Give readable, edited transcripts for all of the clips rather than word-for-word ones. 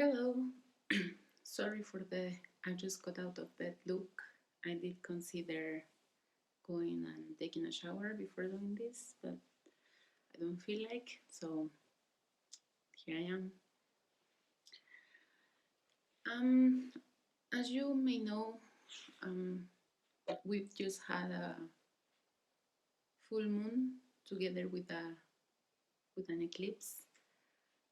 Hello. Sorry for the I just got out of bed look. I did consider going and taking a shower before doing this, but I don't feel like, so here I am. Um, as you may know, um, we've just had a full moon together with an eclipse,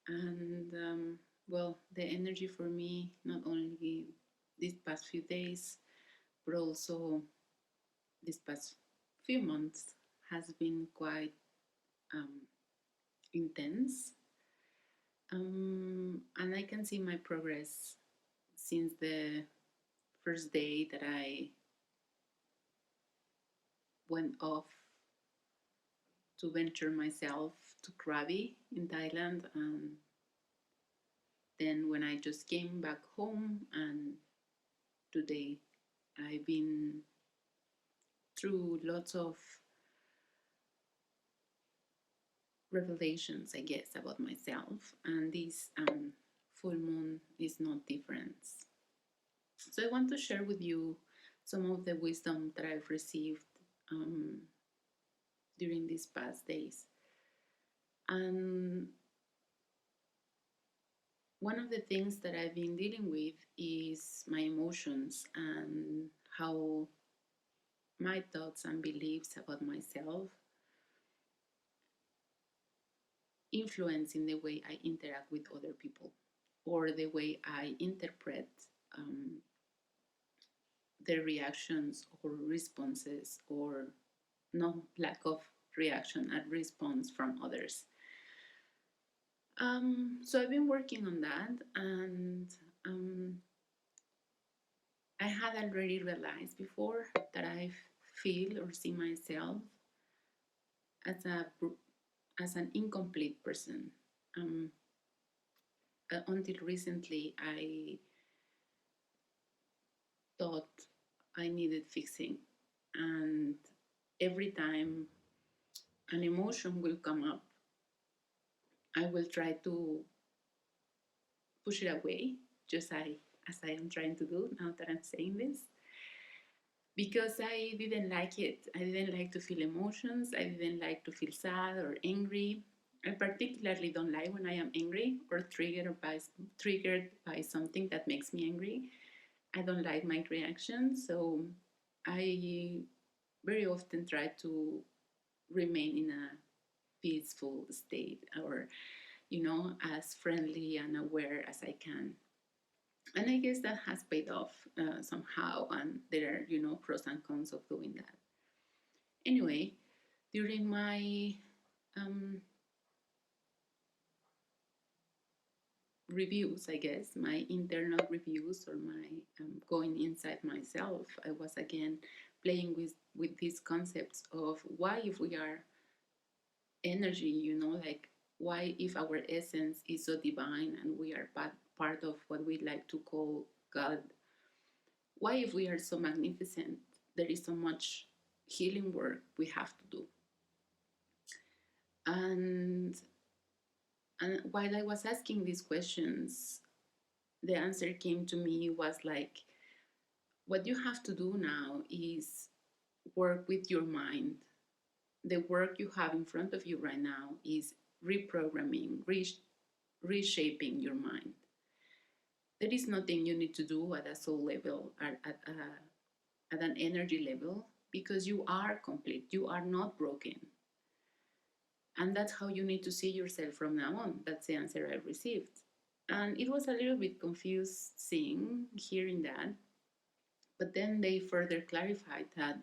and well, the energy for me not only these past few days, but also this past few months has been quite um, intense. And I can see my progress since the first day that I went off to venture myself to Krabi in Thailand. And then when I just came back home, and today I've been through lots of revelations, I guess, about myself. And this full moon is not different. So I want to share with you some of the wisdom that I've received um, during these past days. And one of the things that I've been dealing with is my emotions and how my thoughts and beliefs about myself influence in the way I interact with other people or the way I interpret um, their reactions or responses, or no lack of reaction and response from others. So I've been working on that, and um, I had already realized before that I feel or see myself as an incomplete person. Um, until recently, I thought I needed fixing, and every time an emotion will come up, I will try to push it away, just as I am trying to do now that I'm saying this, because I didn't like it. I didn't like to feel emotions. I didn't like to feel sad or angry. I particularly don't like when I am angry or triggered by something that makes me angry. I don't like my reactions, so I very often try to remain in a peaceful state, or as friendly and aware as I can. And I guess that has paid off somehow, and there are pros and cons of doing that. Anyway, during my um, reviews, I guess, my internal reviews, or my going inside myself, I was again playing with these concepts of why, if we are energy, like why, if our essence is so divine and we are part of what we like to call God, why, if we are so magnificent, there is so much healing work we have to do. And and while I was asking these questions, the answer came to me was like, what you have to do now is work with your mind. The work you have in front of you right now is reprogramming, reshaping your mind. There is nothing you need to do at a soul level, at an energy level, because you are complete. You are not broken. And that's how you need to see yourself from now on. That's the answer I received. And it was a little bit confusing hearing that. But then they further clarified that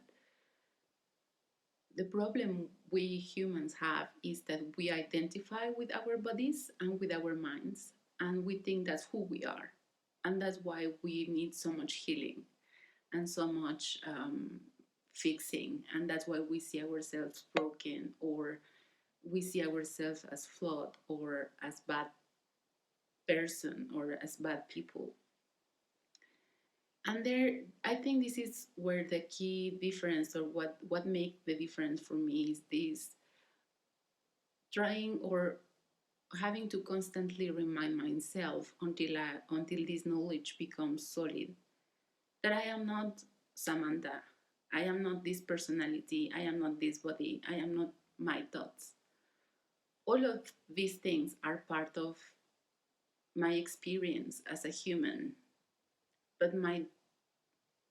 the problem we humans have is that we identify with our bodies and with our minds, and we think that's who we are. And that's why we need so much healing and so much fixing. And that's why we see ourselves broken, or we see ourselves as flawed, or as bad person, or as bad people. And there, I think this is where the key difference, or what make the difference for me, is this trying, or having to constantly remind myself until this knowledge becomes solid that I am not Samantha. I am not this personality. I am not this body. I am not my thoughts. All of these things are part of my experience as a human, but my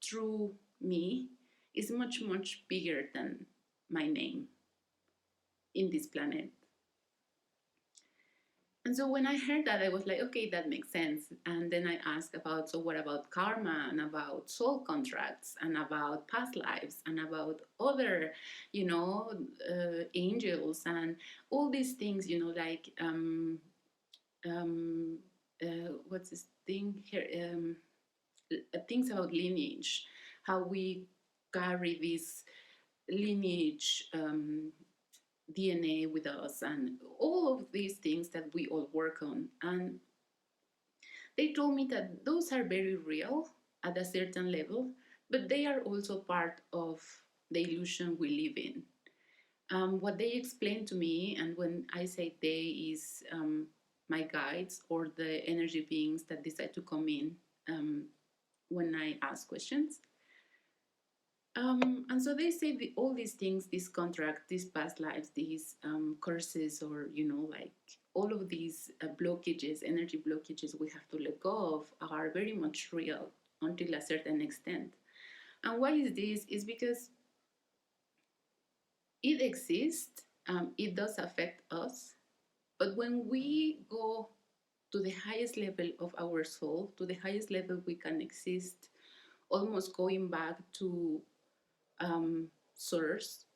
true me is much, much bigger than my name in this planet. And so when I heard that, I was like, okay, that makes sense. And then I asked about, so what about karma and about soul contracts and about past lives and about other, angels and all these things, like, um, what's this thing here? Things about lineage, how we carry this lineage DNA with us, and all of these things that we all work on. And they told me that those are very real at a certain level, but they are also part of the illusion we live in. What they explained to me, and when I say they, is my guides or the energy beings that decide to come in when I ask questions. And so they say all these things, these contracts, these past lives, these curses, or, like all of these blockages, energy blockages we have to let go of are very much real until a certain extent. And why is this? Is because it exists, it does affect us, but when we go to the highest level of our soul, to the highest level we can exist, almost going back to source,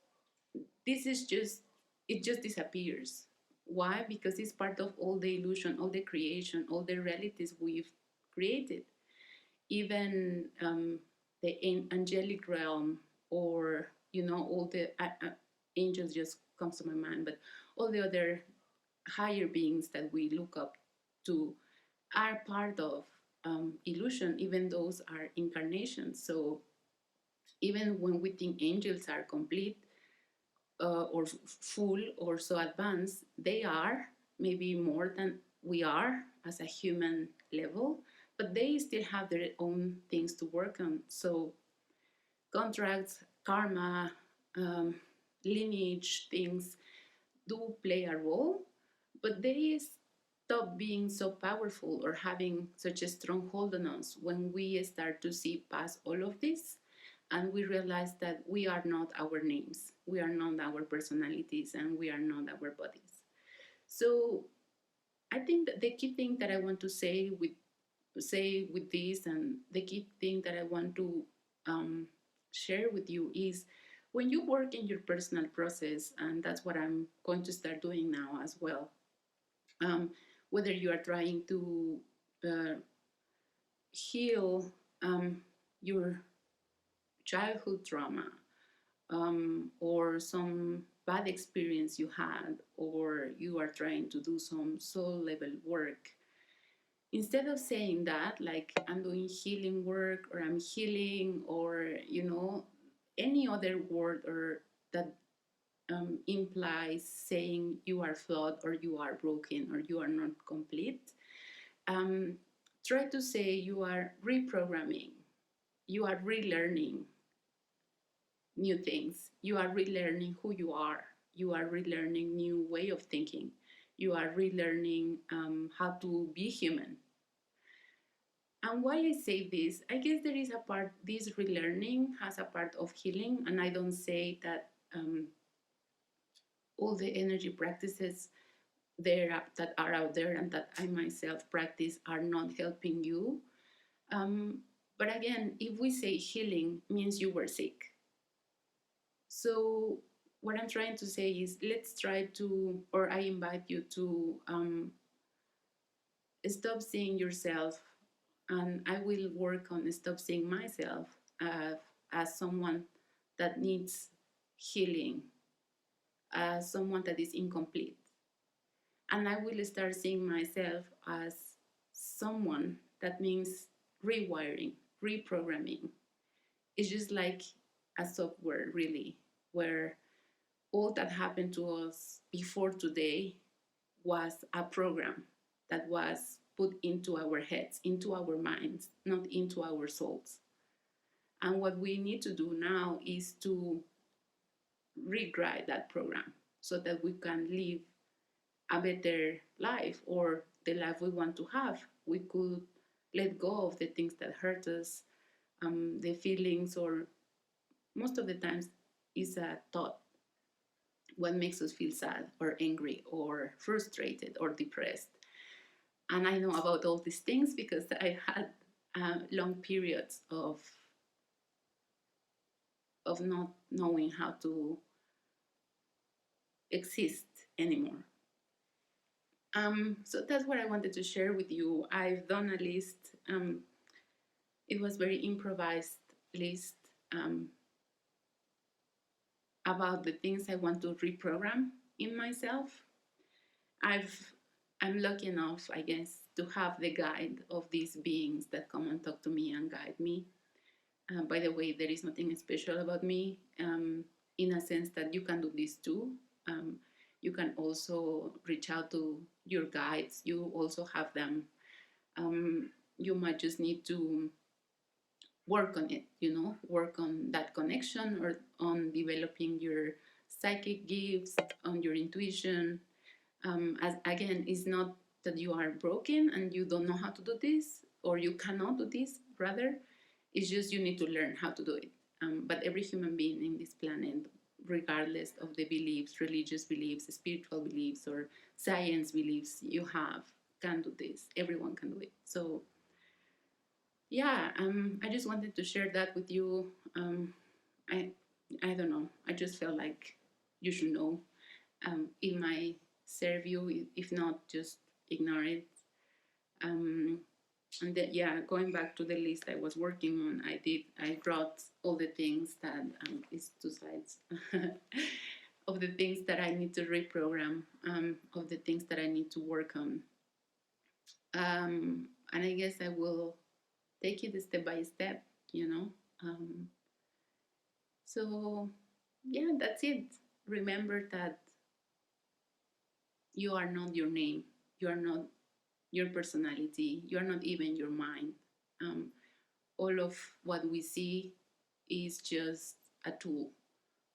this is just, it just disappears. Why? Because it's part of all the illusion, all the creation, all the realities we've created. Even the angelic realm, or all the angels just comes to my mind, but all the other higher beings that we look up to are part of illusion. Even those are incarnations. So even when we think angels are complete, or full or so advanced, they are maybe more than we are as a human level, but they still have their own things to work on. So contracts, karma, um, lineage things do play a role, but they stop being so powerful or having such a strong hold on us when we start to see past all of this, and we realize that we are not our names, we are not our personalities, and we are not our bodies. So I think that the key thing that I want to say with this, and the key thing that I want to share with you, is when you work in your personal process, and that's what I'm going to start doing now as well. Um, Whether you are trying to uh, heal your childhood trauma, or some bad experience you had, or you are trying to do some soul level work, instead of saying that, like, I'm doing healing work, or I'm healing, or any other word or that implies saying you are flawed, or you are broken, or you are not complete, um, try to say you are reprogramming, you are relearning new things, you are relearning who you are, you are relearning new way of thinking, you are relearning how to be human. And why I say this, I guess there is a part, this relearning has a part of healing, and I don't say that all the energy practices that are out there and that I myself practice are not helping you. Um, but again, if we say healing means you were sick. So what I'm trying to say is, let's try to, or I invite you to stop seeing yourself, and I will work on stop seeing myself as someone that needs healing, as someone that is incomplete. And I will start seeing myself as someone that means rewiring, reprogramming. It's just like a software, really, where all that happened to us before today was a program that was put into our heads, into our minds, not into our souls. And what we need to do now is to rewrite that program so that we can live a better life, or the life we want to have. We could let go of the things that hurt us, the feelings, or most of the times is a thought, what makes us feel sad or angry or frustrated or depressed. And I know about all these things because I had long periods of not knowing how to exist anymore. So that's what I wanted to share with you. I've done a list. It was very improvised list um, about the things I want to reprogram in myself. I've I'm lucky enough, I guess, to have the guide of these beings that come and talk to me and guide me. By the way, there is nothing special about me, in a sense that you can do this too. Um, you can also reach out to your guides. You also have them. You might just need to work on it, work on that connection, or on developing your psychic gifts, on your intuition. As again, it's not that you are broken and you don't know how to do this, or you cannot do this. Rather, it's just you need to learn how to do it. But every human being in this planet, regardless of the beliefs, religious beliefs, spiritual beliefs, or science beliefs you have, can do this. Everyone can do it. So yeah, I just wanted to share that with you. I I don't know. I just felt like you should know. It might serve you. If not, just ignore it. Um, and then, yeah, going back to the list I was working on, I wrote all the things that it's two slides of the things that I need to reprogram, of the things that I need to work on. And I guess I will take it step by step, you know. So yeah, that's it. Remember that you are not your name. You are not your personality. You are not even your mind. Um, all of what we see is just a tool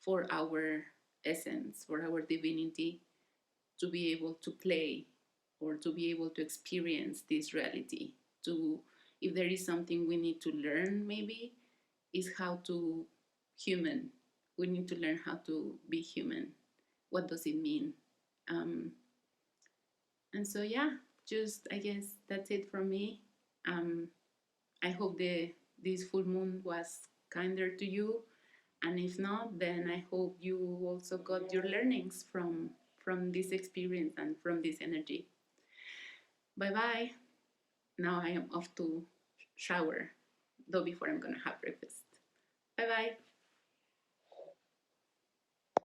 for our essence, for our divinity to be able to play or to be able to experience this reality. To, if there is something we need to learn, maybe, is how to human. We need to learn how to be human. What does it mean? Um, and so, yeah, just I guess that's it from me. Um, I hope this full moon was kinder to you, and if not, then I hope you also got your learnings from this experience and from this energy. Bye bye. Now I am off to shower, though before I'm gonna have breakfast. Bye bye.